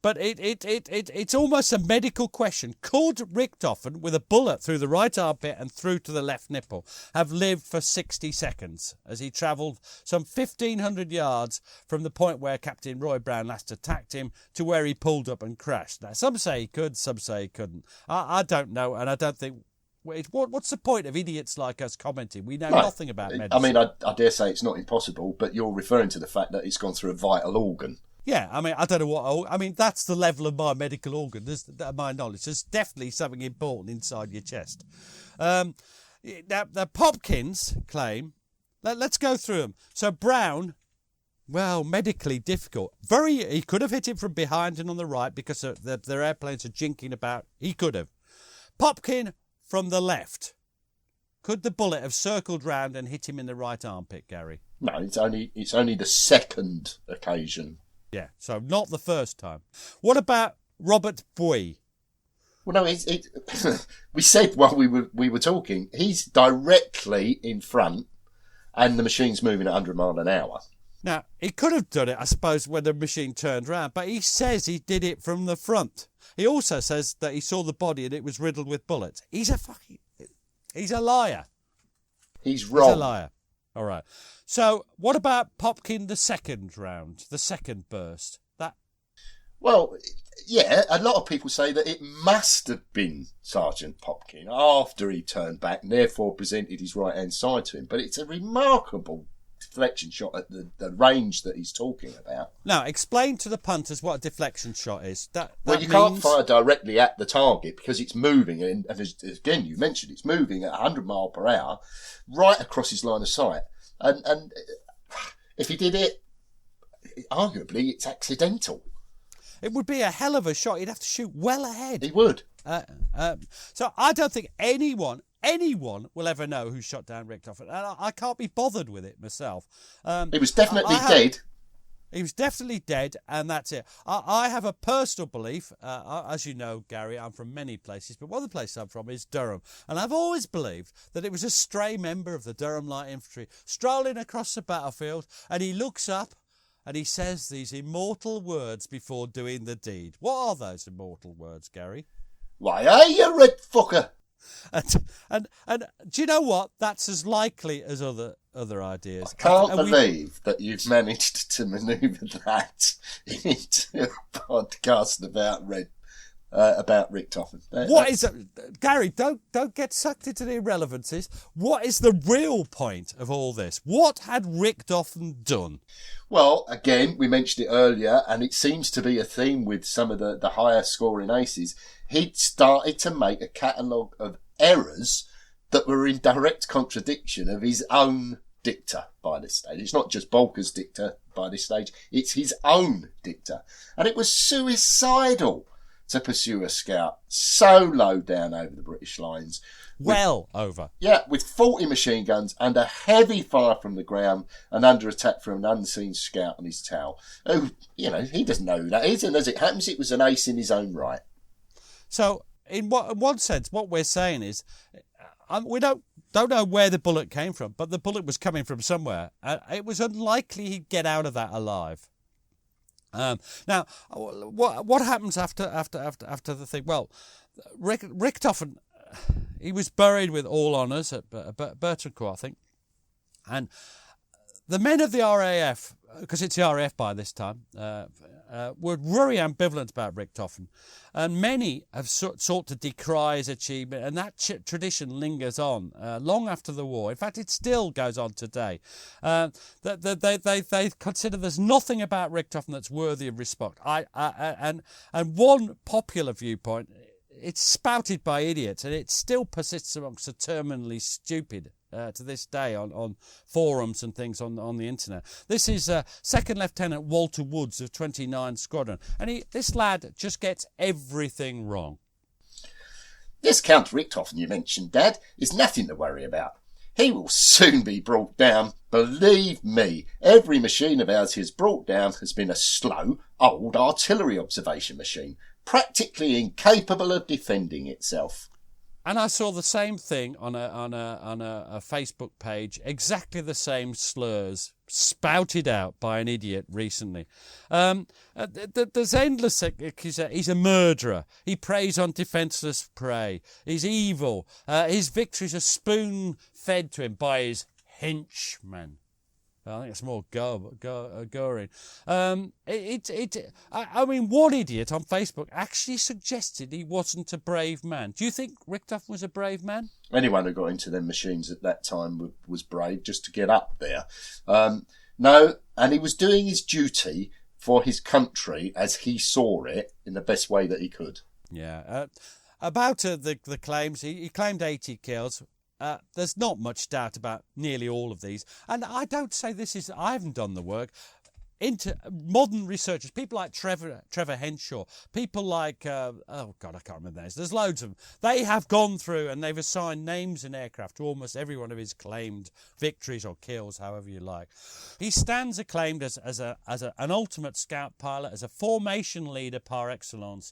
but it's almost a medical question. Could Richthofen, with a bullet through the right armpit and through to the left nipple, have lived for 60 seconds as he travelled some 1,500 yards from the point where Captain Roy Brown last attacked him to where he pulled up and crashed? Now, some say he could, some say he couldn't. I don't know, and I don't think... What's the point of idiots like us commenting? We know nothing about medicine. I mean, I dare say it's not impossible, but you're referring to the fact that it's gone through a vital organ. Yeah, I mean, I don't know what... I mean, that's the level of my medical organ, my knowledge. There's definitely something important inside your chest. Now, the Popkins claim... Let's go through them. So, Brown, well, medically difficult. He could have hit him from behind and on the right because their airplanes are jinking about. He could have. Popkin from the left. Could the bullet have circled round and hit him in the right armpit, Gary? No, it's only the second occasion. Yeah, so not the first time. What about Robert Bui? Well, no, we said while we were talking, he's directly in front, and the machine's moving at 100 miles an hour. Now, he could have done it, I suppose, when the machine turned round, but he says he did it from the front. He also says that he saw the body and it was riddled with bullets. He's a liar. He's wrong. He's a liar. All right. So, what about Popkin the second round, the second burst? Well, yeah, a lot of people say that it must have been Sergeant Popkin after he turned back and therefore presented his right-hand side to him. But it's a remarkable deflection shot at the range that he's talking about. Now, explain to the punters what a deflection shot is. You can't fire directly at the target because it's moving, and again, you mentioned it's moving at 100 miles per hour right across his line of sight. And if he did it, arguably, it's accidental. It would be a hell of a shot. He'd have to shoot well ahead. He would. So I don't think anyone will ever know who shot down Richthofen. And I can't be bothered with it myself. He was definitely dead. He was definitely dead, and that's it. I have a personal belief, as you know, Gary, I'm from many places, but one of the places I'm from is Durham. And I've always believed that it was a stray member of the Durham Light Infantry strolling across the battlefield, and he looks up and he says these immortal words before doing the deed. What are those immortal words, Gary? Why are you, red fucker? And do you know what? That's as likely as other ideas. I can't believe that you've managed to manoeuvre that into a podcast about Richthofen. What is it, Gary? Don't get sucked into the irrelevancies. What is the real point of all this? What had Richthofen done? Well, again, we mentioned it earlier, and it seems to be a theme with some of the higher scoring aces. He'd started to make a catalogue of errors that were in direct contradiction of his own dicta by this stage. It's not just Bolker's dicta. by this stage. It's his own dicta. And it was suicidal to pursue a scout so low down over the British lines. Over. Yeah, with 40 machine guns under heavy fire from the ground and under attack from an unseen scout on his tail. Who, he doesn't know who that is. And as it happens, it was an ace in his own right. So, in one sense, what we're saying is, we don't know where the bullet came from, but the bullet was coming from somewhere. It was unlikely he'd get out of that alive. Now, what happens after the thing? Well, Richthofen, he was buried with all honours at Bertrancourt, I think, and the men of the RAF, because it's the RAF by this time, were very ambivalent about Richthofen, and many have sought to decry his achievement, and that tradition lingers on long after the war. In fact, it still goes on today. They consider there's nothing about Richthofen that's worthy of respect. And one popular viewpoint, it's spouted by idiots, and it still persists amongst the terminally stupid to this day on forums and things on the internet. This is Second Lieutenant Walter Woods of 29 Squadron, and this lad just gets everything wrong. This Count Richthofen you mentioned, Dad, is nothing to worry about. He will soon be brought down. Believe me, every machine of ours he has brought down has been a slow, old artillery observation machine, practically incapable of defending itself. And I saw the same thing on a Facebook page, exactly the same slurs spouted out by an idiot recently. There's endless. He's a murderer. He preys on defenceless prey. He's evil. His victories are spoon-fed to him by his henchmen. I think it's more Goring. I mean, one idiot on Facebook actually suggested he wasn't a brave man. Do you think Richthofen was a brave man? Anyone who got into them machines at that time was brave, just to get up there. No, and he was doing his duty for his country as he saw it in the best way that he could. Yeah. About the claims, he claimed 80 kills. There's not much doubt about nearly all of these. And I don't say I haven't done the work. Into modern researchers, people like Trevor Henshaw, people like, I can't remember their names. There's loads of them. They have gone through and they've assigned names in aircraft to almost every one of his claimed victories or kills, however you like. He stands acclaimed as an ultimate scout pilot, as a formation leader par excellence.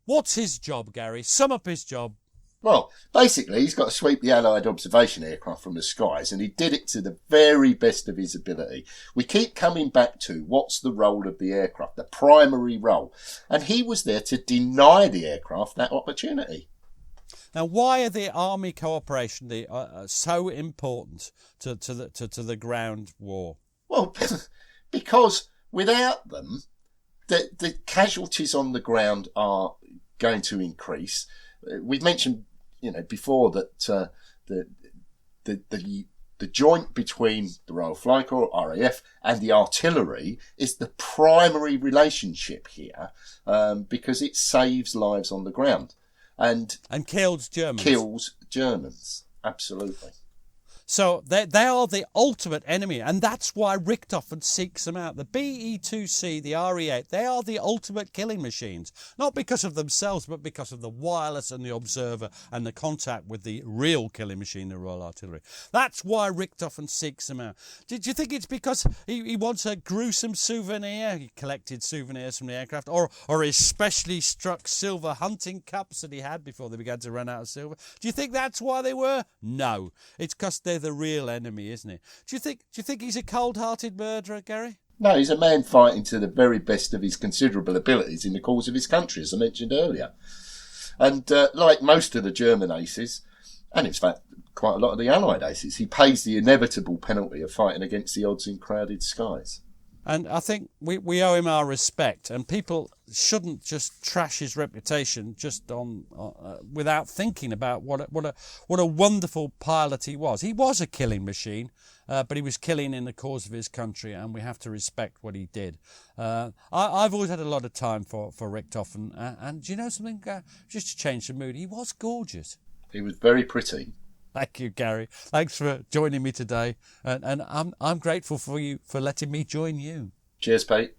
What's his job, Gary? Sum up his job. Well, basically, he's got to sweep the Allied observation aircraft from the skies, and he did it to the very best of his ability. We keep coming back to what's the role of the aircraft, the primary role, and he was there to deny the aircraft that opportunity. Now, why are the army cooperation so important to the ground war? Well, because without them, the casualties on the ground are going to increase. We've mentioned, before that the joint between the Royal Flying Corps, RAF, and the artillery is the primary relationship here, because it saves lives on the ground and kills Germans. Absolutely. So they are the ultimate enemy, and that's why Richthofen seeks them out. The BE-2C, the RE-8, they are the ultimate killing machines, not because of themselves, but because of the wireless and the observer and the contact with the real killing machine, the Royal Artillery. That's why Richthofen seeks them out. Did you think it's because he wants a gruesome souvenir? He collected souvenirs from the aircraft, or his specially struck silver hunting cups that he had before they began to run out of silver? Do you think that's why they were? No. It's because they're the real enemy, isn't it? Do you think he's a cold-hearted murderer, Gary? No, he's a man fighting to the very best of his considerable abilities in the cause of his country, as I mentioned earlier. And like most of the German aces, and in fact quite a lot of the Allied aces, he pays the inevitable penalty of fighting against the odds in crowded skies. And I think we owe him our respect, and people shouldn't just trash his reputation just on without thinking about what a wonderful pilot he was. He was a killing machine, but he was killing in the cause of his country, and we have to respect what he did. I've always had a lot of time for Richthofen, and do you know something? Just to change the mood, he was gorgeous. He was very pretty. Thank you, Gary. Thanks for joining me today, and I'm grateful for you for letting me join you. Cheers, mate.